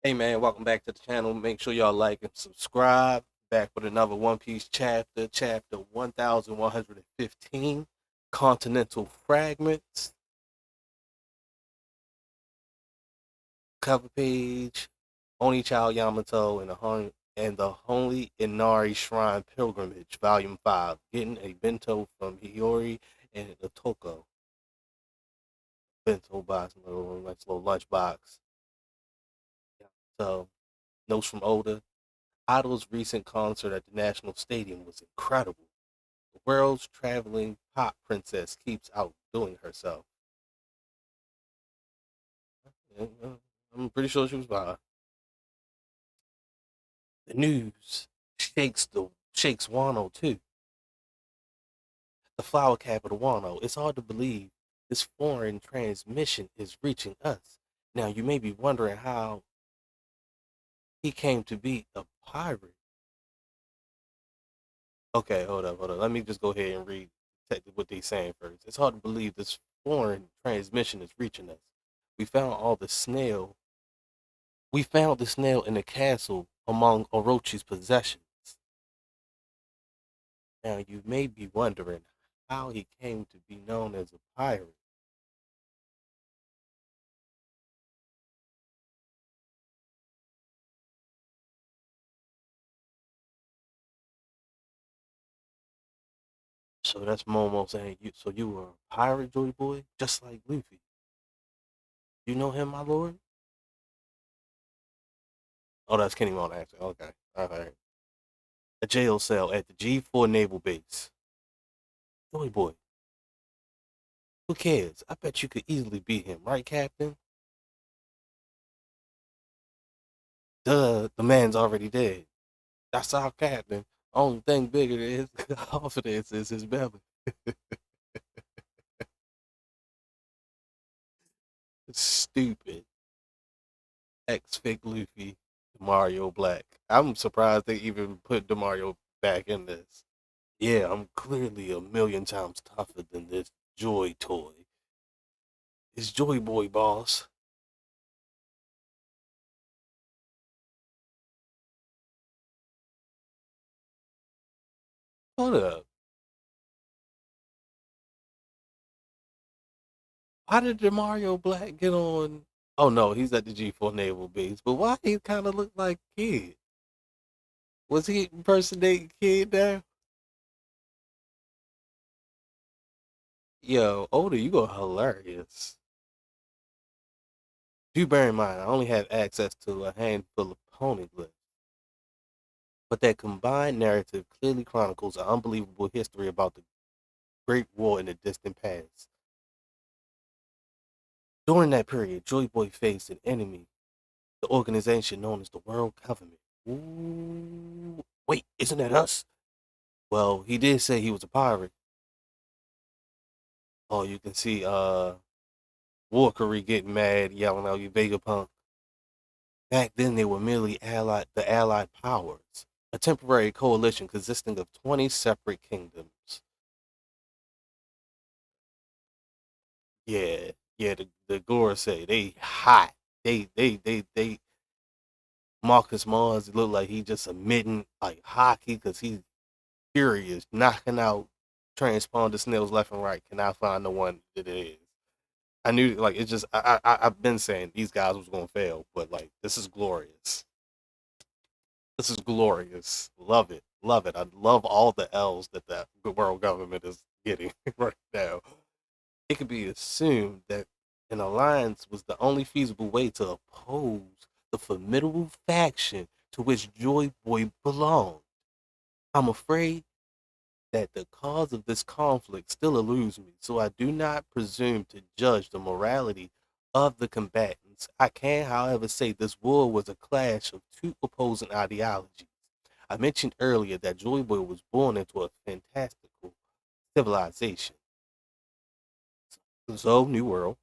Hey man, welcome back to the channel. Make sure y'all like and subscribe. Back with another One Piece chapter 1115, Continental Fragments, cover page, Onichao Yamato and the Holy Inari Shrine Pilgrimage, Volume 5, getting a bento from Hiyori and Otoko. Bento box, nice little lunch box. So, notes from Oda. Idol's recent concert at the National Stadium was incredible. The world's traveling pop princess keeps outdoing herself. I'm pretty sure she was fine. The news shakes Wano too. The flower capital Wano. It's hard to believe this foreign transmission is reaching us. Now you may be wondering how he came to be a pirate. Okay, hold up. Let me just go ahead and read what they're saying first. It's hard to believe this foreign transmission is reaching us. We found all the snail We found the snail in the castle among Orochi's possessions. Now you may be wondering how he came to be known as a pirate. So that's Momo saying, you were a pirate, Joy Boy? Just like Luffy. You know him, my lord? Oh, that's Kenny Mon actually. Okay. Alright. A jail cell at the G4 Naval Base. Joy Boy, who cares? I bet you could easily beat him, right, Captain? Duh, the man's already dead. That's our captain. Only thing bigger than his confidence is his belly. Stupid. Ex fake Luffy, Mario Black. I'm surprised they even put Demario back in this. Yeah, I'm clearly a million times tougher than this Joy toy. It's Joy Boy, boss. Hold up. How did Demario Black get on? Oh no, he's at the G4 Naval Base. But why he kind of look like Kid? Was he impersonating Kid now? Yo, Oda, you go hilarious. Do bear in mind, I only have access to a handful of pony glyphs, but that combined narrative clearly chronicles an unbelievable history about the Great War in the distant past. During that period, Joy Boy faced an enemy, the organization known as the World Government. Ooh, wait, isn't that us? Well, he did say he was a pirate. Oh, you can see Walkery getting mad, yelling out, "You Vegapunk." Back then, they were merely the Allied powers, a temporary coalition consisting of 20 separate kingdoms. Yeah, yeah. The Gora say they hot. They. Marcus Mars look like he just emitting like hockey because he's furious, knocking out transponder snails left and right. Cannot find the one that it is. I knew like it's just I've been saying these guys was gonna fail, but like this is glorious. This is glorious. Love it. Love it. I love all the L's that the world government is getting right now. It could be assumed that an alliance was the only feasible way to oppose the formidable faction to which Joy Boy belonged. I'm afraid that the cause of this conflict still eludes me, so I do not presume to judge the morality of the combatants. I can, however, say this war was a clash of two opposing ideologies. I mentioned earlier that Joy Boy was born into a fantastical civilization. So, New World,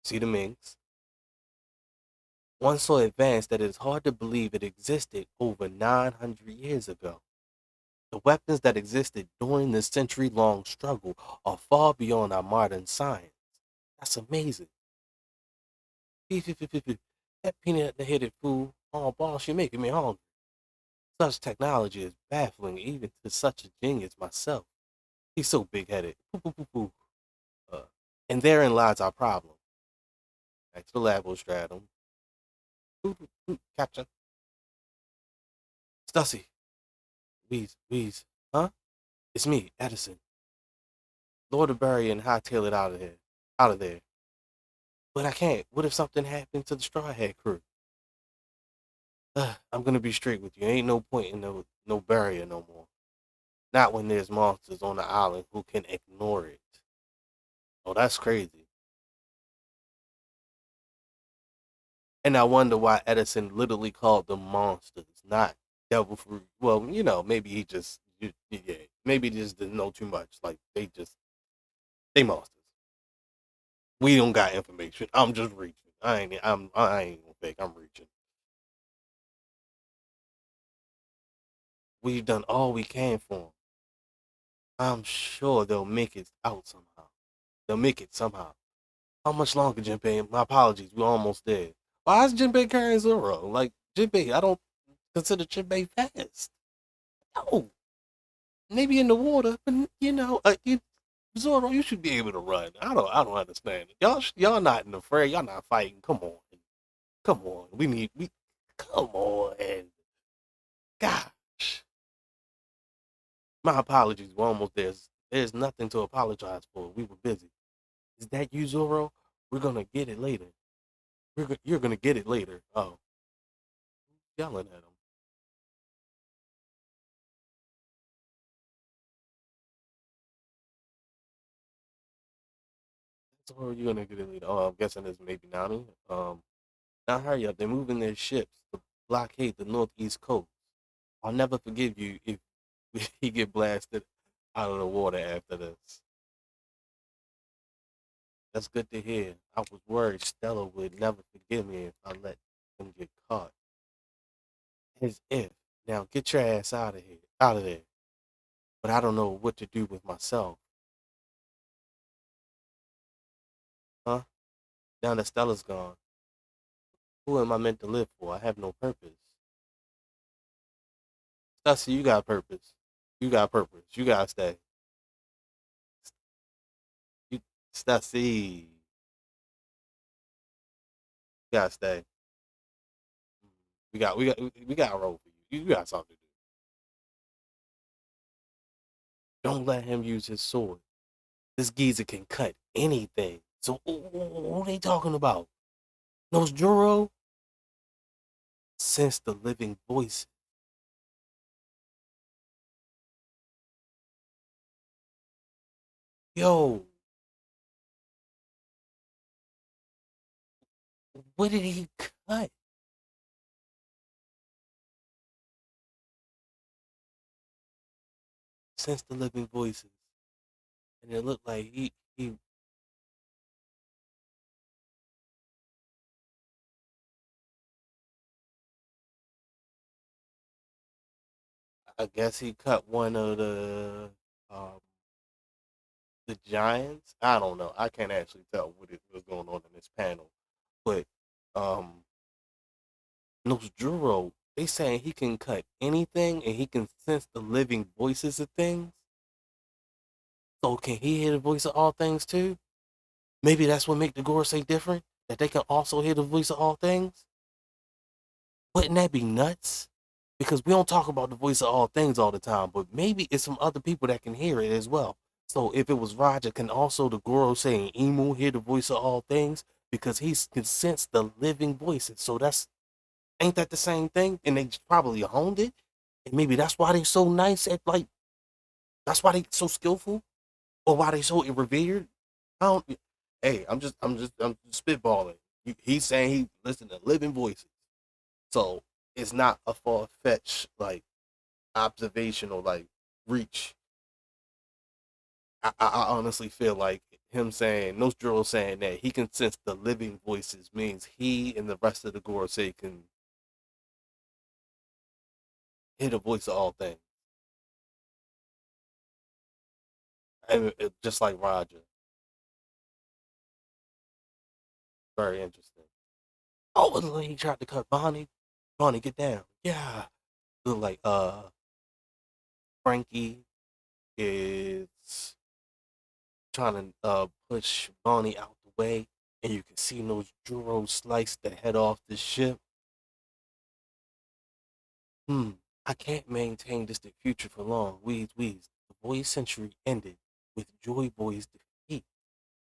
see the Minks. One so advanced that it is hard to believe it existed over 900 years ago. The weapons that existed during this century long struggle are far beyond our modern science. That's amazing. That peanut headed fool, oh boss, you're making me hungry. Such technology is baffling even to such a genius myself. He's so big headed. Uh, and therein lies our problem. Back to the labo stratum. Captain. Stussy. Wheeze. Huh? It's me, Edison. Lord of Barry and hightail it out of here. Out of there. But I can't. What if something happened to the Straw Hat crew? I'm gonna be straight with you. Ain't no point in no barrier no more. Not when there's monsters on the island who can ignore it. Oh, that's crazy. And I wonder why Edison literally called them monsters, not devil fruit. Well, maybe he just, yeah, maybe he just didn't know too much. Like they monsters. We don't got information. I'm just reaching. I ain't gonna fake. I'm reaching. We've done all we can for them. I'm sure they'll make it out somehow. They'll make it somehow. How much longer, Jinpei? My apologies. We're almost there. Why is Jinpei carrying Zoro? Like Jinpei, I don't consider Jinpei fast. No, maybe in the water, but Zoro, you should be able to run. I don't understand it. Y'all not in the fray. Y'all not fighting. Come on. Come on. Gosh, my apologies. We're almost there. There's nothing to apologize for. We were busy. Is that you, Zoro? We're gonna get it later. You're gonna get it later. Oh, yelling at him. Zoro, you're gonna get it later. Oh, I'm guessing it's maybe Nami. Now hurry up. They're moving their ships to blockade the northeast coast. I'll never forgive you if he get blasted out of the water after this. That's good to hear. I was worried Stella would never forgive me if I let him get caught. As if. Now get your ass out of here, out of there. But I don't know what to do with myself, huh? Now that Stella's gone, who am I meant to live for? I have no purpose. Stussy, you got purpose. You got purpose. You gotta stay. You, Stussy, you gotta stay. We got a role for you. You got something to do. Don't let him use his sword. This geezer can cut anything. So who they talking about? Those Juro? Sense the living voice. Yo, what did he cut? Sense the living voices. And it looked like he I guess he cut one of um the giants. I don't know. I can't actually tell what it was going on in this panel. But um Juro, they saying he can cut anything and he can sense the living voices of things. So can he hear the voice of all things too? Maybe that's what make the Gorosei different. That they can also hear the voice of all things. Wouldn't that be nuts? Because we don't talk about the voice of all things all the time, but maybe it's some other people that can hear it as well. So if it was Roger, can also the Gorosei and Emu hear the voice of all things because he can sense the living voices. So that's ain't that the same thing? And they probably honed it, and maybe that's why they so nice at like that's why they so skillful or why they so revered. I don't. Hey, I'm just spitballing. He's saying he listen to living voices, so it's not a far fetched like observational like reach. I honestly feel like him saying Nostro saying that he can sense the living voices means he and the rest of the Gorosei can hear the voice of all things, and just like Roger, very interesting. Oh, it looked like he tried to cut Bonnie. Bonnie, get down. Yeah. Look like Frankie is trying to push Bonnie out the way, and you can see those Juro slice the head off the ship. Hmm. I can't maintain this future for long. Wheeze, wheeze. The boy century ended with Joy Boy's defeat.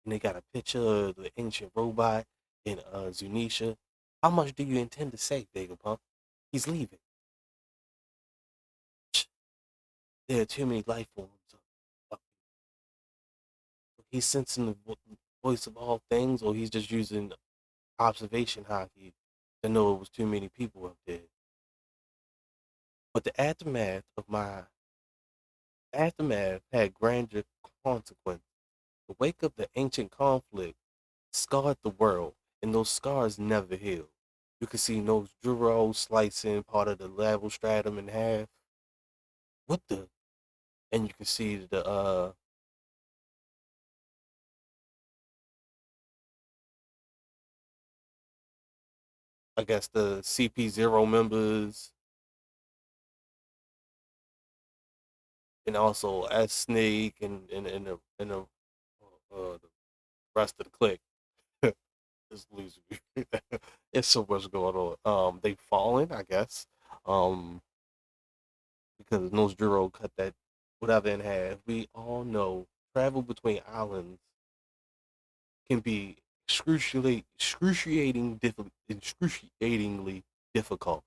And they got a picture of the ancient robot and Zunisha. How much do you intend to say, Vegapunk? He's leaving. There are too many life forms. Uh, He's sensing the voice of all things, or he's just using observation hockey to know it was too many people up there. But the aftermath had grander consequence. The wake of the ancient conflict scarred the world, and those scars never healed. You can see those Juro slicing part of the level stratum in half. What the? And you can see I guess the CP0 members and also S Snake and the rest of the clique. It's losing me. It's so much going on. They've fallen, I guess. Um, because Nozduro cut that whatever in half. We all know travel between islands can be excruciatingly difficult.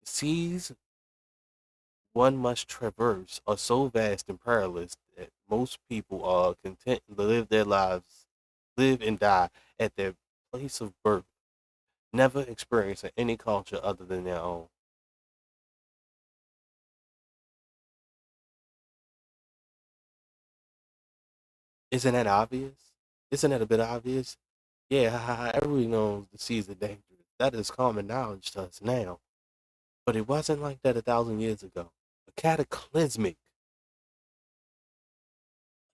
Seas one must traverse are so vast and perilous that most people are content to live and die at their place of birth, never experiencing any culture other than their own. Isn't that obvious? Isn't that a bit obvious? Yeah, everyone knows the seas are dangerous. That is common knowledge to us now. But it wasn't like that 1,000 years ago. A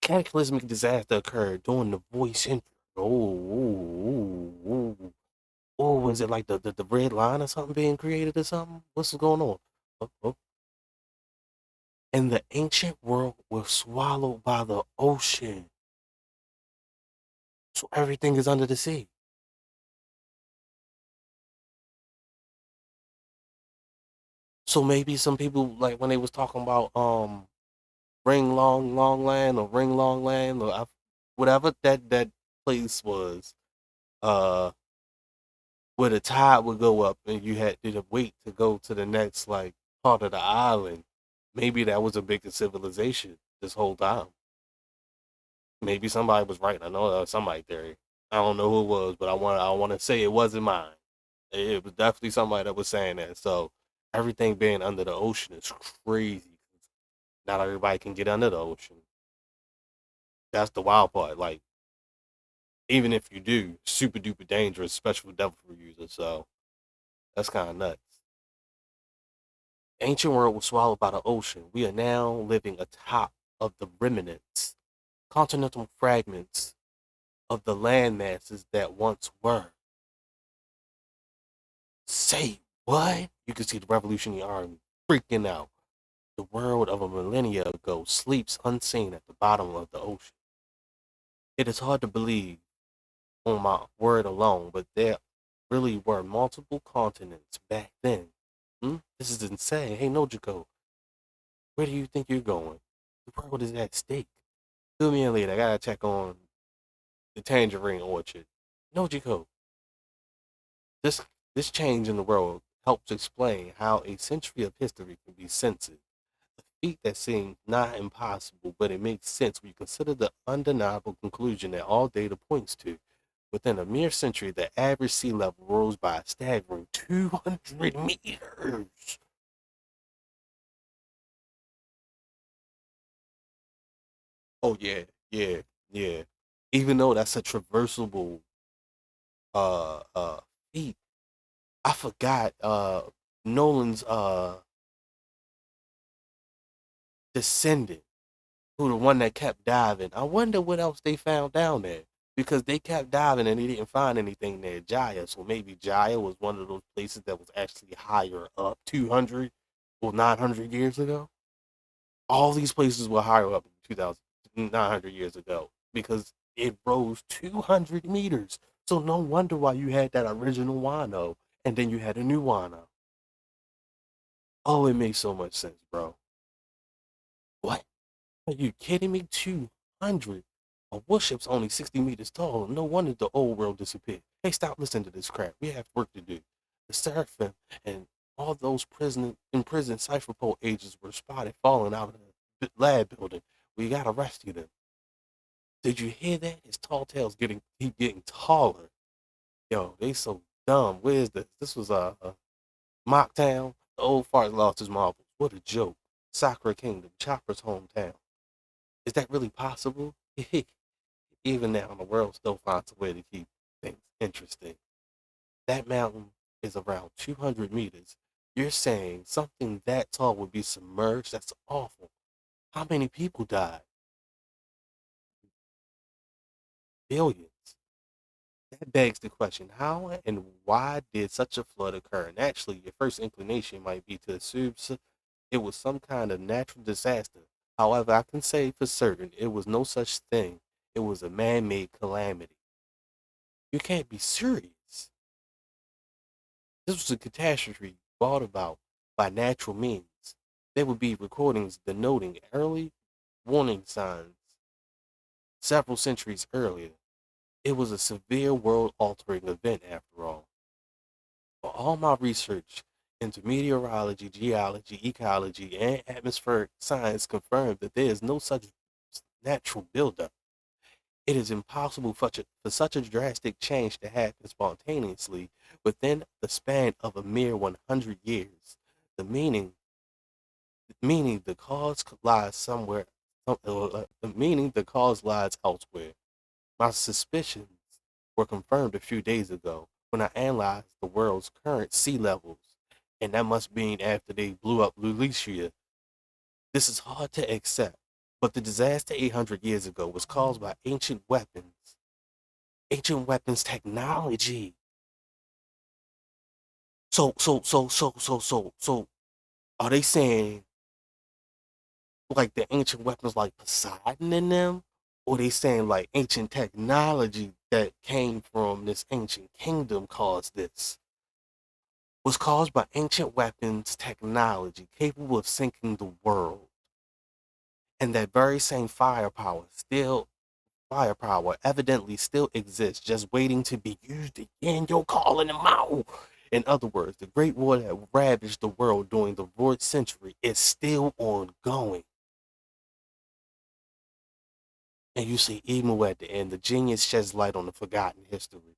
cataclysmic disaster occurred during the voice entry. Oh, was it like the red line or something being created or something? What's going on? Oh, oh. And the ancient world was swallowed by the ocean. So everything is under the sea. So maybe some people like when they was talking about Ring Long Land or Ring Long Land or whatever that place was, uh, where the tide would go up and you had to wait to go to the next like part of the island. Maybe that was a bigger civilization this whole time. Maybe somebody was right. I know that was somebody theory. I don't know who it was, but I want to say it wasn't mine. It was definitely somebody that was saying that. So everything being under the ocean is crazy. Not everybody can get under the ocean. That's the wild part. Like even if you do, super duper dangerous, especially for devil fruit users. So that's kind of nuts. Ancient world was swallowed by the ocean. We are now living atop of the remnants, continental fragments of the land masses that once were. Say what? You can see the Revolutionary Army freaking out. The world of a millennia ago sleeps unseen at the bottom of the ocean. It is hard to believe on my word alone, but there really were multiple continents back then. This is insane. Hey, Nojiko, where do you think you're going? The world is at stake. Fill me in later. I gotta check on the tangerine orchard. Nojiko, this this change in the world helps explain how a century of history can be censored. A feat that seems not impossible, but it makes sense when you consider the undeniable conclusion that all data points to. Within a mere century, the average sea level rose by a staggering 200 meters. Oh yeah, yeah, yeah. Even though that's a traversable feat, I forgot Nolan's descendant, who the one that kept diving. I wonder what else they found down there because they kept diving and they didn't find anything near Jaya. So maybe Jaya was one of those places that was actually higher up 200 or 900 years ago. All these places were higher up in 2,900 years ago because it rose 200 meters. So no wonder why you had that original Wano and then you had a new Wano. Oh, it makes so much sense, bro. What? Are you kidding me? 200. A warship's only 60 meters tall. No wonder the old world disappeared. Hey, stop listening to this crap. We have work to do. The Seraphim and all those imprisoned Cypherpole agents were spotted falling out of the lab building. We gotta rescue them. Did you hear that? His tall tales keep getting taller. Yo, they so dumb. Where is this? This was Mocktown. The old fart lost his marbles. What a joke. Sakura Kingdom, Chopper's hometown. Is that really possible? Even now, the world still finds a way to keep things interesting. That mountain is around 200 meters. You're saying something that tall would be submerged? That's awful. How many people died? Billions. That begs the question, how and why did such a flood occur? And actually, your first inclination might be to assume it was some kind of natural disaster. However, I can say for certain it was no such thing. It was a man made calamity. You can't be serious. This was a catastrophe brought about by natural means. There would be recordings denoting early warning signs several centuries earlier. It was a severe world altering event after all. For all my research into meteorology, geology, ecology, and atmospheric science confirmed that there is no such natural buildup. It is impossible for such a drastic change to happen spontaneously within the span of a mere 100 years. The meaning the cause lies somewhere, meaning the cause lies elsewhere. My suspicions were confirmed a few days ago when I analyzed the world's current sea levels, and that must mean after they blew up Lulicia. This is hard to accept, but the disaster 800 years ago was caused by ancient weapons technology. So, are they saying like the ancient weapons like Poseidon in them? Or they saying like ancient technology that came from this ancient kingdom caused this? Was caused by ancient weapons technology capable of sinking the world. And that very same firepower evidently still exists, just waiting to be used again. You're calling them out. In other words, the Great War that ravaged the world during the Void Century is still ongoing. And you see Emu at the end, the genius sheds light on the forgotten history.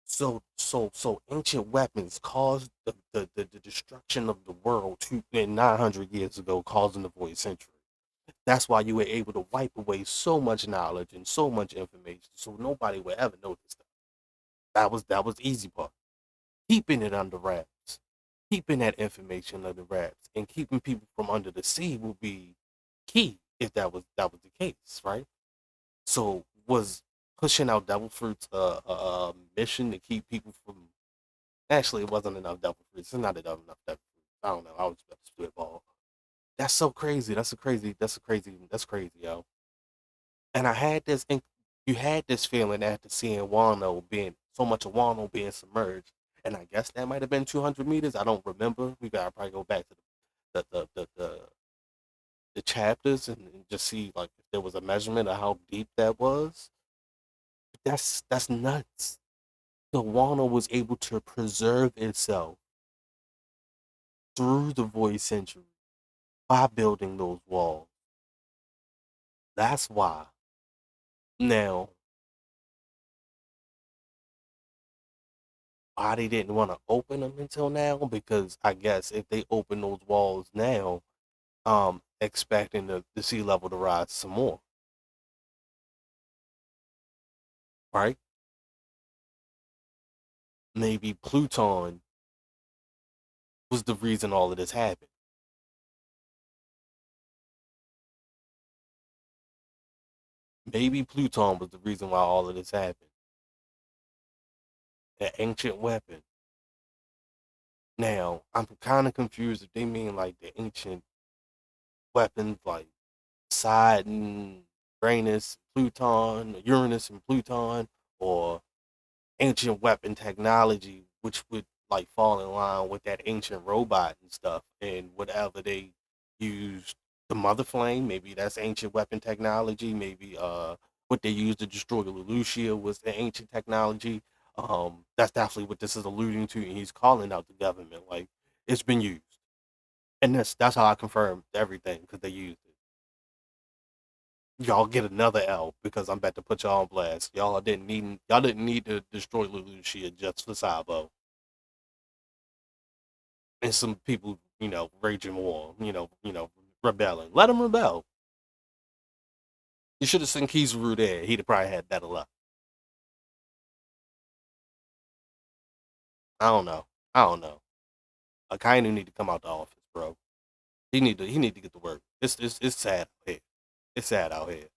So ancient weapons caused the destruction of the world 900 years ago, causing the Void Century. That's why you were able to wipe away so much knowledge and so much information, so nobody would ever know this stuff. That was the easy part. Keeping it under wraps, keeping that information under wraps, and keeping people from under the sea will be key if that was the case, right? So was pushing out devil fruits a mission to keep people from? Actually, it wasn't enough devil fruits. It's not enough devil fruits. I don't know. I was about to spitball. That's so crazy. That's crazy, yo. And you had this feeling after seeing Wano being so much of Wano being submerged, and I guess that might have been 200 meters. I don't remember. We gotta probably go back to the chapters and just see like if there was a measurement of how deep that was. That's nuts. The Wano was able to preserve itself through the void century by building those walls. That's why. Now, why they didn't want to open them until now? Because I guess if they open those walls now, expecting the sea level to rise some more, right? Maybe Pluton was the reason all of this happened. Maybe Pluton was the reason why all of this happened. an ancient weapon. Now, I'm kind of confused if they mean like the ancient weapons like Poseidon, Uranus, Uranus and Pluton, or ancient weapon technology, which would like fall in line with that ancient robot and stuff, and whatever they used the mother flame. Maybe that's ancient weapon technology. Maybe what they used to destroy Lelouchia was the ancient technology. That's definitely what this is alluding to, and he's calling out the government like it's been used, and that's how I confirmed everything because they used it. Y'all get another L because I'm about to put y'all on blast. Y'all didn't need to destroy Lelouchia just for Sabo and some people, raging war, rebelling. Let them rebel. You should have sent Kizaru there. He'd have probably had better luck. I don't know. I don't know. Akainu need to come out the office, bro. He need to get to work. It's sad out here. It's sad out here.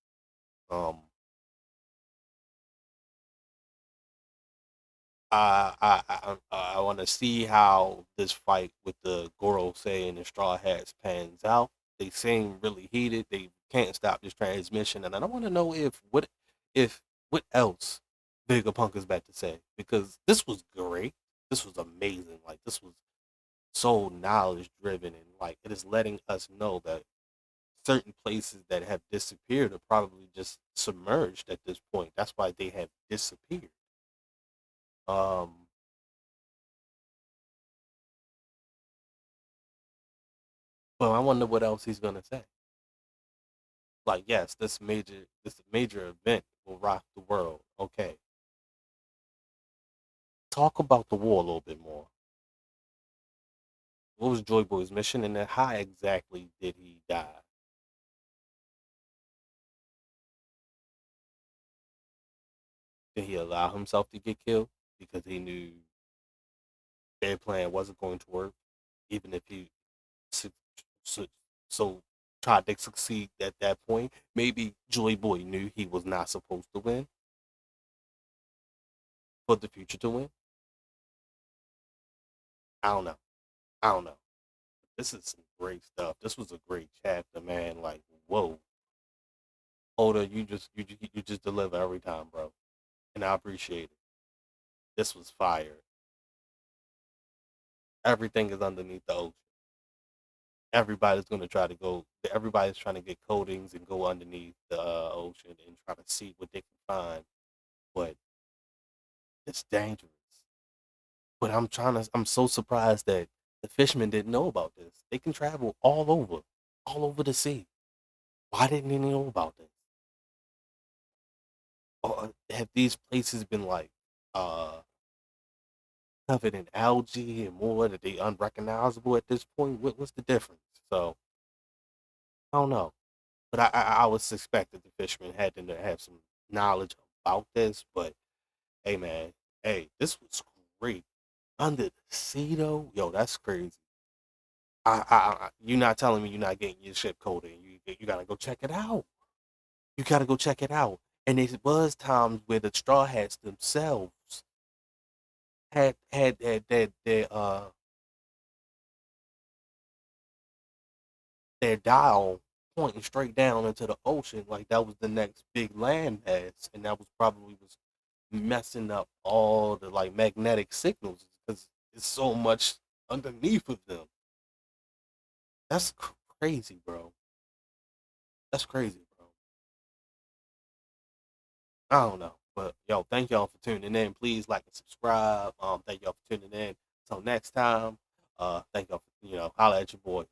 Um, I want to see how this fight with the Gorosei and the Straw Hats pans out. They seem really heated. They can't stop this transmission, and I want to know if what else Vegapunk is back to say because this was great. This was amazing. Like this was so knowledge driven, and like it is letting us know that certain places that have disappeared are probably just submerged at this point. That's why they have disappeared. Um, but I wonder what else he's gonna say. Like, yes, this major event will rock the world. Okay, talk about the war a little bit more. What was Joy Boy's mission, and then how exactly did he die? Did he allow himself to get killed because he knew their plan wasn't going to work, even if he su- su- so tried to succeed at that point? Maybe Joy Boy knew he was not supposed to win, for the future to win. I don't know. I don't know. This is some great stuff. This was a great chapter, man. Like, whoa, Oda, you just deliver every time, bro, and I appreciate it. This was fire. Everything is underneath the ocean. Everybody's gonna try to go. Everybody's trying to get coatings and go underneath the ocean and try to see what they can find, but it's dangerous. But I'm so surprised that the fishermen didn't know about this. They can travel all over the sea. Why didn't they know about this? Or have these places been like uh covered in algae and more that they unrecognizable at this point? What's the difference? So I don't know, but I would suspect that the fishermen had to have some knowledge about this. But hey, man, hey, this was great. Under the sea though, yo, that's crazy. You're not telling me you're not getting your ship coated. You gotta go check it out. You gotta go check it out. And there was times where the straw hats themselves had their dial pointing straight down into the ocean, like that was the next big landmass, and that was probably was messing up all the like magnetic signals because it's so much underneath of them. That's crazy, bro. That's crazy, bro. I don't know, but yo, thank y'all for tuning in. Please like and subscribe. Thank y'all for tuning in. Until next time, thank y'all. Holla at your boy.